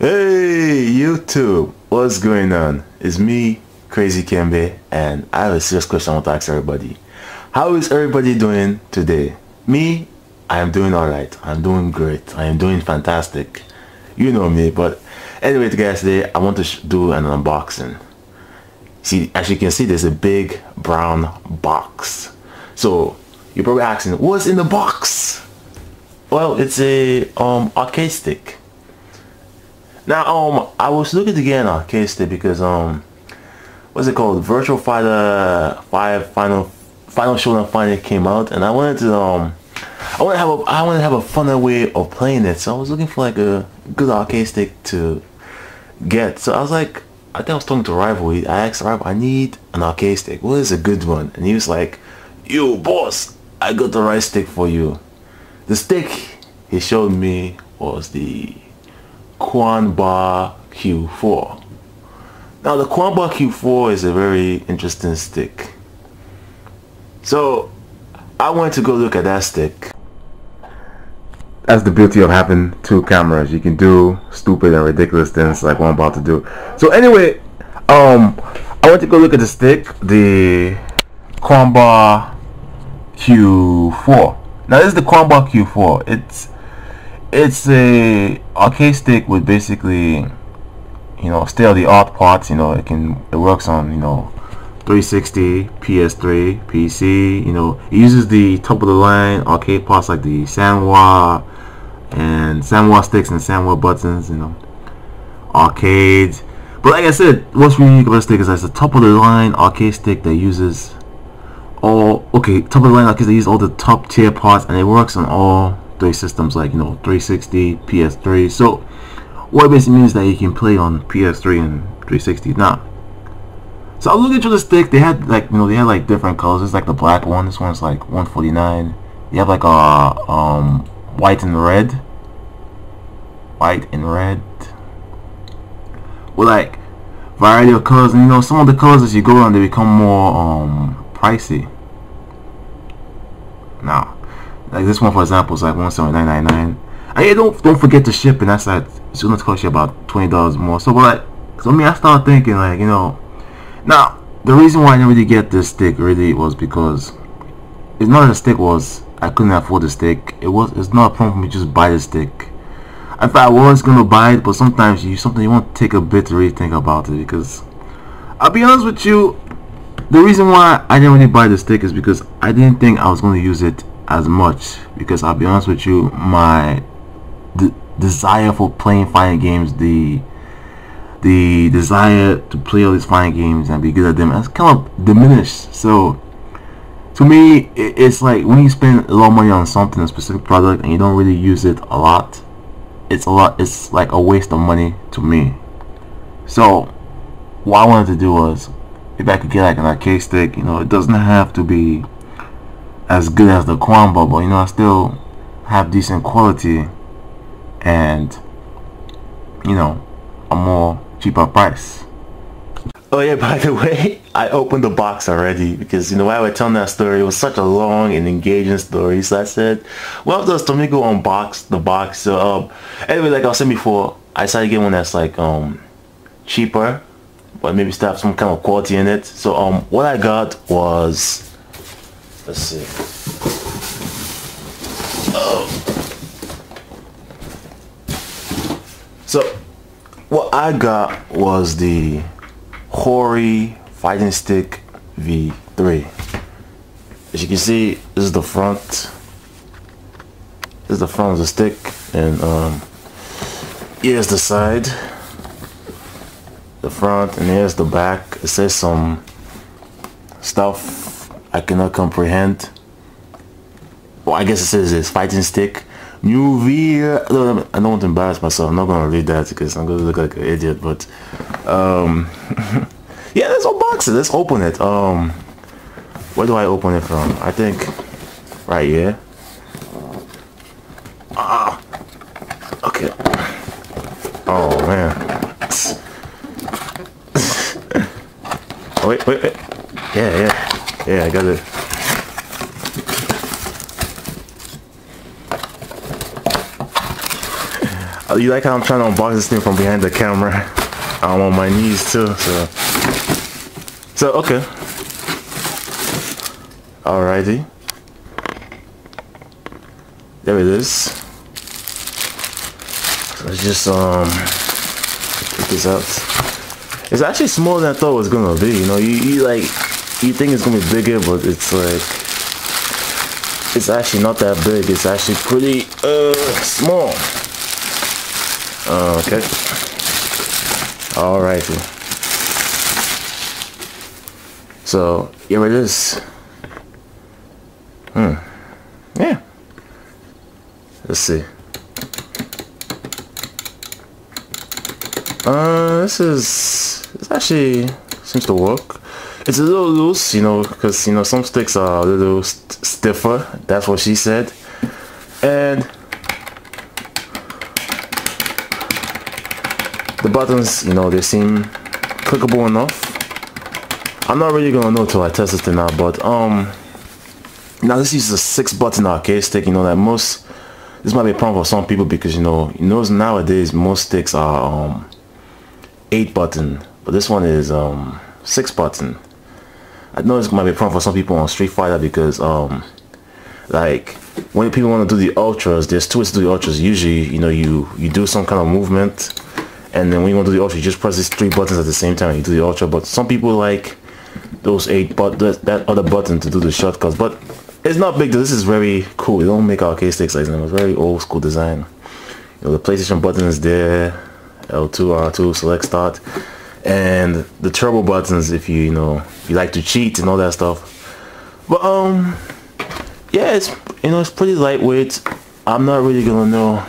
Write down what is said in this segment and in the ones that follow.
Hey YouTube, what's going on? It's me, Crazy Kembe, and I have a serious question I want to ask everybody. How is everybody doing today? Me, I am doing alright. I'm doing great. I am doing fantastic. You know me, but anyway guys, today I want to do an unboxing. See, as you can see, there's a big brown box. So you're probably asking, what's in the box? Well, it's a arcade stick. Now, I was looking to get an arcade stick because, what's it called? Virtua Fighter 5 Final Showdown finally came out, and I wanted to, I wanted to have a funner way of playing it. So I was looking for like a good arcade stick to get. So I was like, I think I was talking to Rival. I asked Rival, I need an arcade stick. What is a good one? And he was like, yo, boss, I got the right stick for you. The stick he showed me was the Bar Q4. Now the Bar Q4 is a very interesting stick. So I went to go look at that stick. That's the beauty of having two cameras. You can do stupid and ridiculous things like what I'm about to do. So anyway, I went to go look at the stick, the Bar Q4. Now this is the Bar Q4. It's a arcade stick with basically, you know, state-of-the-art parts. You know, it works on, you know, 360, PS3, PC. You know, it uses the top-of-the-line arcade parts like the Sanwa and Sanwa sticks and Sanwa buttons. You know, arcades. But like I said, what's really unique about the stick is that it's a top-of-the-line arcade stick that uses top-of-the-line arcades that use all the top-tier parts, and it works on all three systems, like, you know, 360, PS3. So what it basically means is that you can play on PS3 and 360 now. So I was looking through the stick. They had like, you know, they had like different colors. It's like the black one. This one's like 149. You have like a white and red with like variety of colors. And you know, some of the colors as you go on, they become more pricey. Now, like this one, for example, is like $179.99. And yeah, don't forget the shipping. That's like, it's gonna cost you about $20 more. So, but like, so I started thinking, like, you know, now the reason why I didn't really get this stick really was because it's not that the stick was, I couldn't afford the stick. It's not a problem for me to just buy the stick. In fact, I was gonna buy it, but sometimes you want to take a bit to really think about it, because I'll be honest with you, the reason why I didn't really buy the stick is because I didn't think I was going to use it as much. Because I'll be honest with you, my desire for playing fighting games, the desire to play all these fighting games and be good at them, has kind of diminished. So to me, it's like when you spend a lot of money on something, a specific product, and you don't really use it a lot, it's like a waste of money to me. So what I wanted to do was, if I could get like an arcade stick, you know, it doesn't have to be as good as the Quamba, but you know, I still have decent quality and, you know, a more cheaper price. Oh yeah, by the way, I opened the box already because, you know, while I was telling that story, it was such a long and engaging story. So I said, well, just let me go unbox the box. So anyway, like I was saying before, I decided to get one that's like cheaper, but maybe still have some kind of quality in it. So what I got was, let's see. So what I got was the Hori fighting stick V3. As you can see, this is the front. This is the front of the stick, and here's the side, the front, and here's the back. It says some stuff I cannot comprehend. Well, I guess it says it's fighting stick. New V. I don't want to embarrass myself. I'm not gonna read that because I'm gonna look like an idiot. But yeah, let's unbox it. Let's open it. Where do I open it from? I think right here. Okay. Oh man. Wait. Yeah, I got it. You like how I'm trying to unbox this thing from behind the camera? I'm on my knees too, so okay. Alrighty. There it is. So let's just take this out. It's actually smaller than I thought it was gonna be. You know, you think it's gonna be bigger, but it's like it's actually not that big. It's actually pretty small. Okay. Alrighty. So here it is. Yeah. Let's see. This actually seems to work. It's a little loose, you know, because you know some sticks are a little stiffer. That's what she said. And the buttons, you know, they seem clickable enough. I'm not really gonna know till I test this thing out, but now this is a 6-button arcade stick. You know that this might be a problem for some people because you know nowadays most sticks are 8-button, but this one is 6-button. I know this might be a problem for some people on Street Fighter because like when people want to do the ultras, there's 2 ways to do the ultras. Usually, you know, you do some kind of movement, and then when you want to do the ultra, you just press these 3 buttons at the same time and you do the ultra. But some people like those 8 that other button to do the shortcuts. But it's not big. This is very cool. They don't make arcade sticks like that. It's very old school design. You know, the PlayStation button is there, L2, R2, select start, and the turbo buttons if you know you like to cheat and all that stuff. But yeah, it's it's pretty lightweight. I'm not really gonna know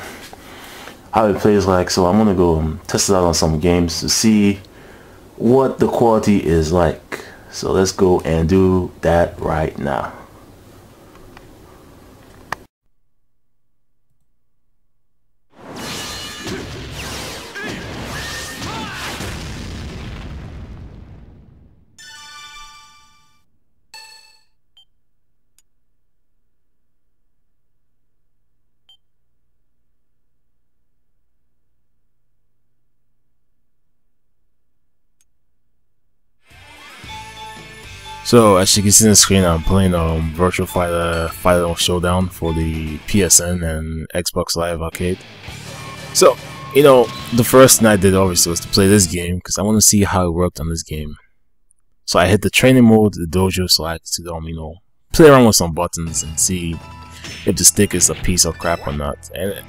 how it plays like, so I'm gonna go test it out on some games to see what the quality is like. So let's go and do that right now. So as you can see on the screen, I'm playing Virtua Fighter Showdown for the PSN and Xbox Live Arcade. So, you know, the first thing I did obviously was to play this game because I want to see how it worked on this game. So I hit the training mode, the dojo, so I could you know, play around with some buttons and see if the stick is a piece of crap or not. And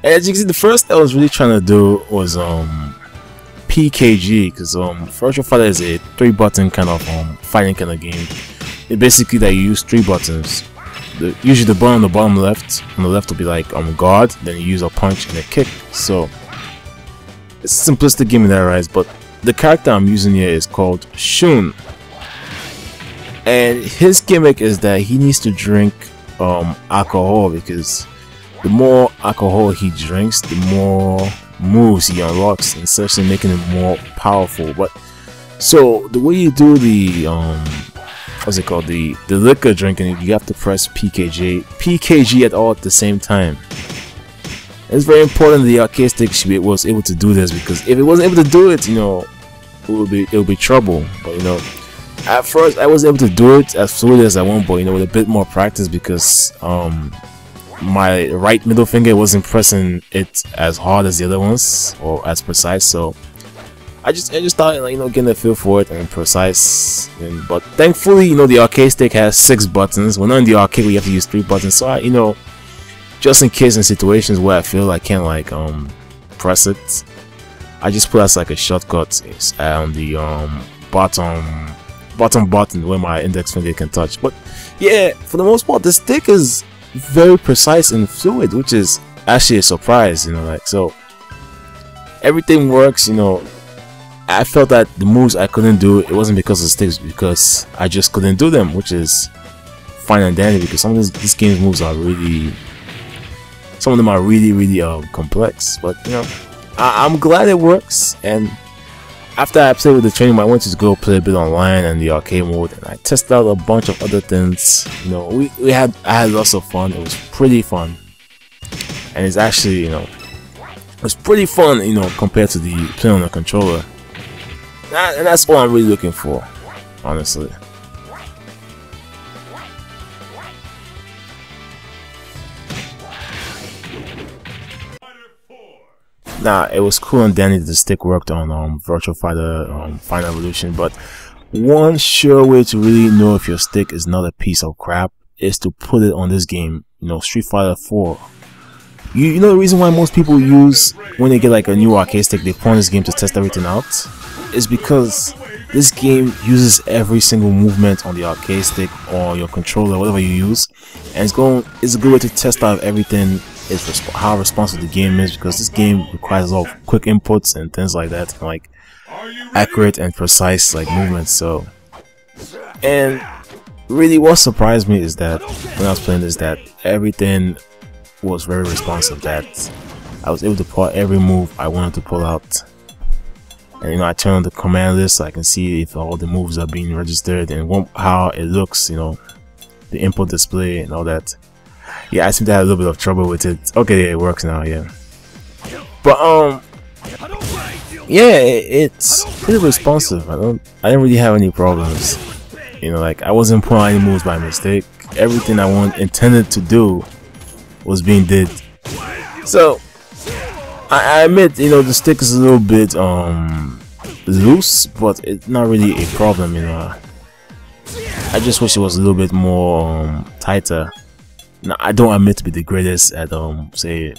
as you can see, the first thing I was really trying to do was PKG, because Virtua Fighter is a 3-button kind of fighting kind of game. It basically that you use 3 buttons. Usually the button on the bottom left, on the left will be like guard, then you use a punch and a kick. So it's a simplistic game in that rise, but the character I'm using here is called Shun, and his gimmick is that he needs to drink alcohol, because the more alcohol he drinks, the more moves he unlocks, and essentially making him more powerful. But so the way you do the what's it called, the liquor drinking, you have to press PKG at all at the same time. It's very important the arcade stick was able to do this, because if it wasn't able to do it, you know, it would be trouble. But you know, at first I was able to do it as fluid as I want, but you know, with a bit more practice, because my right middle finger wasn't pressing it as hard as the other ones, or as precise. So I just started, like, you know, getting a feel for it and precise. But thankfully, you know, the arcade stick has 6 buttons. When not in the arcade, we have to use 3 buttons. So I, you know, just in case in situations where I feel I can't like press it, I just put as like a shortcut on the bottom button where my index finger can touch. But yeah, for the most part, the stick is very precise and fluid, which is actually a surprise, you know, like, so everything works. You know, I felt that the moves I couldn't do, it wasn't because of the sticks, because I just couldn't do them, which is fine and dandy, because some of these game's moves are really, some of them are really complex. But you know, I'm glad it works. And after I played with the training, I went to go play a bit online and the arcade mode, and I tested out a bunch of other things. You know, I had lots of fun. It was pretty fun, and it's actually, you know, It's pretty fun, you know, compared to the playing on a controller. And that's all I'm really looking for, honestly. Now, it was cool and dandy that the stick worked on Virtua Fighter Final Evolution, but one sure way to really know if your stick is not a piece of crap is to put it on this game, you know, Street Fighter 4. You know the reason why most people use, when they get like a new arcade stick, they put on this game to test everything out? Is because this game uses every single movement on the arcade stick or your controller, whatever you use, and it's a good way to test out everything is how responsive the game is, because this game requires a lot of quick inputs and things like that, and like accurate and precise like movements. So, and really what surprised me is that when I was playing this, that everything was very responsive, that I was able to pull out every move I wanted to pull out. And you know, I turn on the command list so I can see if all the moves are being registered and how it looks, you know, the input display and all that. Yeah, I seem to have a little bit of trouble with it. Okay, yeah, it works now, yeah. But yeah, it's pretty responsive. I didn't really have any problems. You know, like I wasn't pulling any moves by mistake. Everything I intended to do was being did. So I admit, you know, the stick is a little bit loose, but it's not really a problem, you know. I just wish it was a little bit more tighter. Now, I don't admit to be the greatest at say,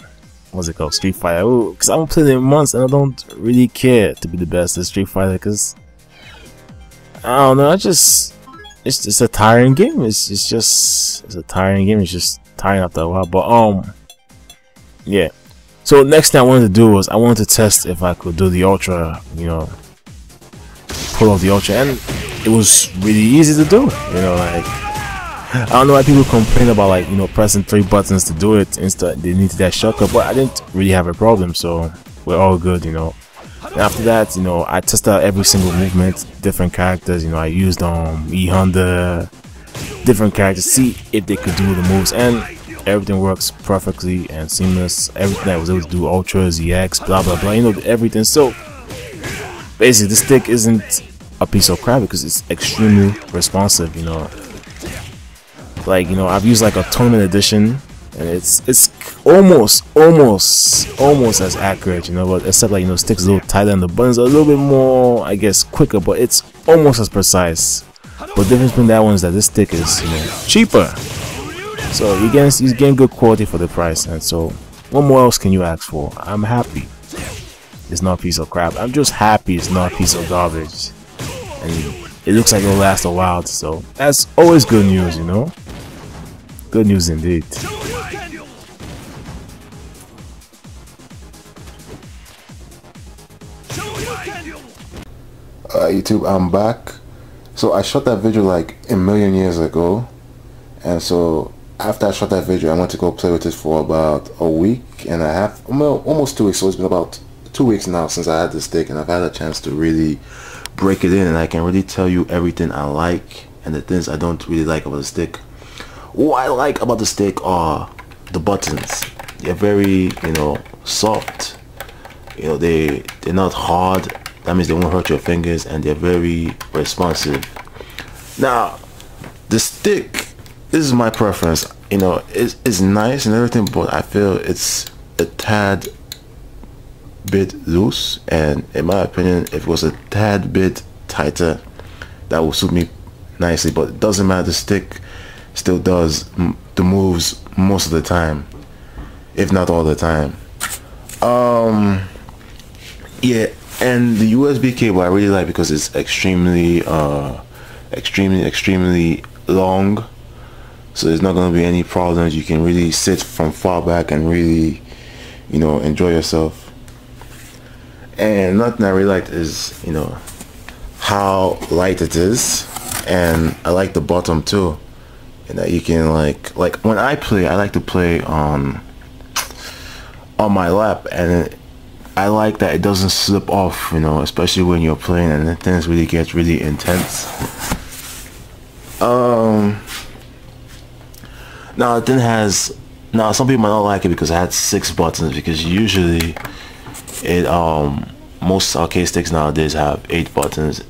what's it called, Street Fighter, because I haven't played it in months and I don't really care to be the best at Street Fighter, because I don't know, it's a tiring game. It's a tiring game. It's just tiring after a while. But yeah. So next thing I wanted to do was I wanted to test if I could do the Ultra, you know, pull off the Ultra, and it was really easy to do. You know, like, I don't know why people complain about, like, you know, pressing 3 buttons to do it instead. They need that shortcut, but I didn't really have a problem, so we're all good, you know. And after that, you know, I tested out every single movement, different characters. You know, I used E Honda, different characters, see if they could do the moves, and everything works perfectly and seamless. Everything I was able to do, Ultra, ZX, blah blah blah, you know, everything. So basically, the stick isn't a piece of crap because it's extremely responsive, you know. Like, you know, I've used like a tournament edition, and it's almost as accurate, you know, but except, like, you know, sticks a little tighter and the buttons are a little bit more, I guess, quicker, but it's almost as precise. But the difference between that one is that this stick is, you know, cheaper, so you're getting good quality for the price. And so what more else can you ask for? I'm happy it's not a piece of crap. I'm just happy it's not a piece of garbage, and it looks like it'll last a while, so that's always good news, you know. Good news indeed. YouTube, I'm back. So I shot that video like a million years ago, and so after I shot that video, I went to go play with it for about a week and a half, well, almost 2 weeks. So it's been about 2 weeks now since I had this stick, and I've had a chance to really break it in, and I can really tell you everything I like and the things I don't really like about the stick. What I like about the stick are the buttons. They're very, you know, soft. You know, they're not hard. That means they won't hurt your fingers, and they're very responsive. Now, the stick, this is my preference. You know, it's nice and everything, but I feel it's a tad bit loose, and in my opinion, if it was a tad bit tighter, that would suit me nicely. But it doesn't matter, the stick still does the moves most of the time, if not all the time. Yeah, and the USB cable I really like because it's extremely long, so there's not going to be any problems. You can really sit from far back and really, you know, enjoy yourself. And nothing I really liked is, you know, how light it is, and I like the bottom too, and that you can like when I play, I like to play on my lap, and I like that it doesn't slip off, you know, especially when you're playing and things really get really intense. Now it then has, now some people might not like it because it had 6 buttons, because usually it most arcade sticks nowadays have 8 buttons,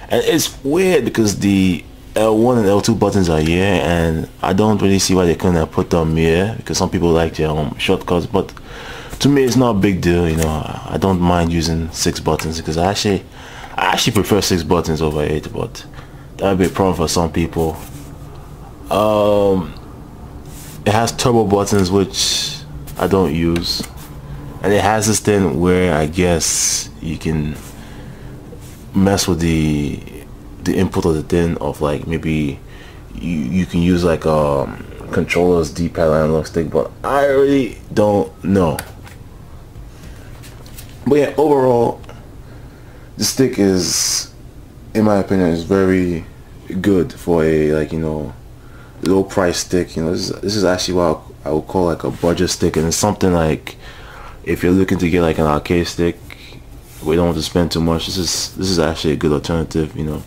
and it's weird because the L1 and L2 buttons are here, and I don't really see why they couldn't have put them here, because some people like their shortcuts, but to me it's not a big deal, you know. I don't mind using 6 buttons because I actually prefer 6 buttons over 8, but that would be a problem for some people. It has turbo buttons, which I don't use, and it has this thing where I guess you can mess with the input of the thing of like maybe you can use like controller's D-pad analog stick, but I really don't know. But yeah, overall the stick is, in my opinion, is very good for a, like, you know, low price stick. You know, this is actually what I would call like a budget stick, and it's something like if you're looking to get like an arcade stick, we don't want to spend too much. This is actually a good alternative, you know.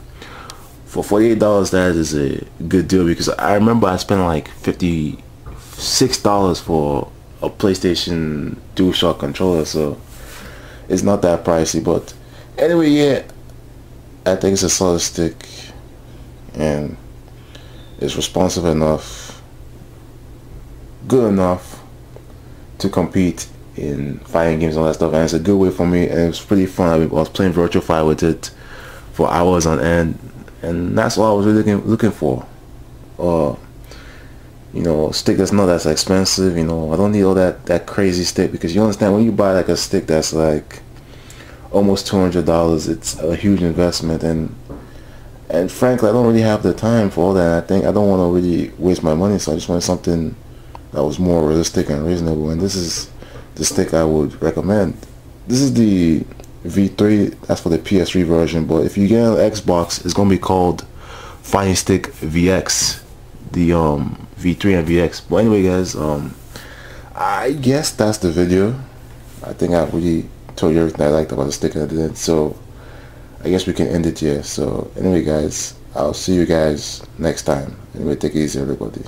For $48, that is a good deal, because I remember I spent like $56 for a PlayStation DualShock controller, so it's not that pricey. But anyway, yeah, I think it's a solid stick, and it's responsive enough, good enough to compete in fighting games and all that stuff, and it's a good way for me, and it was pretty fun. I was playing Virtua Fight with it for hours on end, and that's all I was really looking for. You know, a stick that's not as expensive. You know, I don't need all that crazy stick, because you understand, when you buy like a stick that's like almost $200, it's a huge investment, and frankly I don't really have the time for all that. I think I don't want to really waste my money, so I just wanted something that was more realistic and reasonable, and this is the stick I would recommend. This is the V3, that's for the PS3 version, but if you get an Xbox, it's gonna be called Fire Stick VX, the V3 and VX. But anyway guys, I guess that's the video. I think I really told you everything I liked about the stick and I didn't, so I guess we can end it here. So anyway guys, I'll see you guys next time. Anyway, take it easy everybody.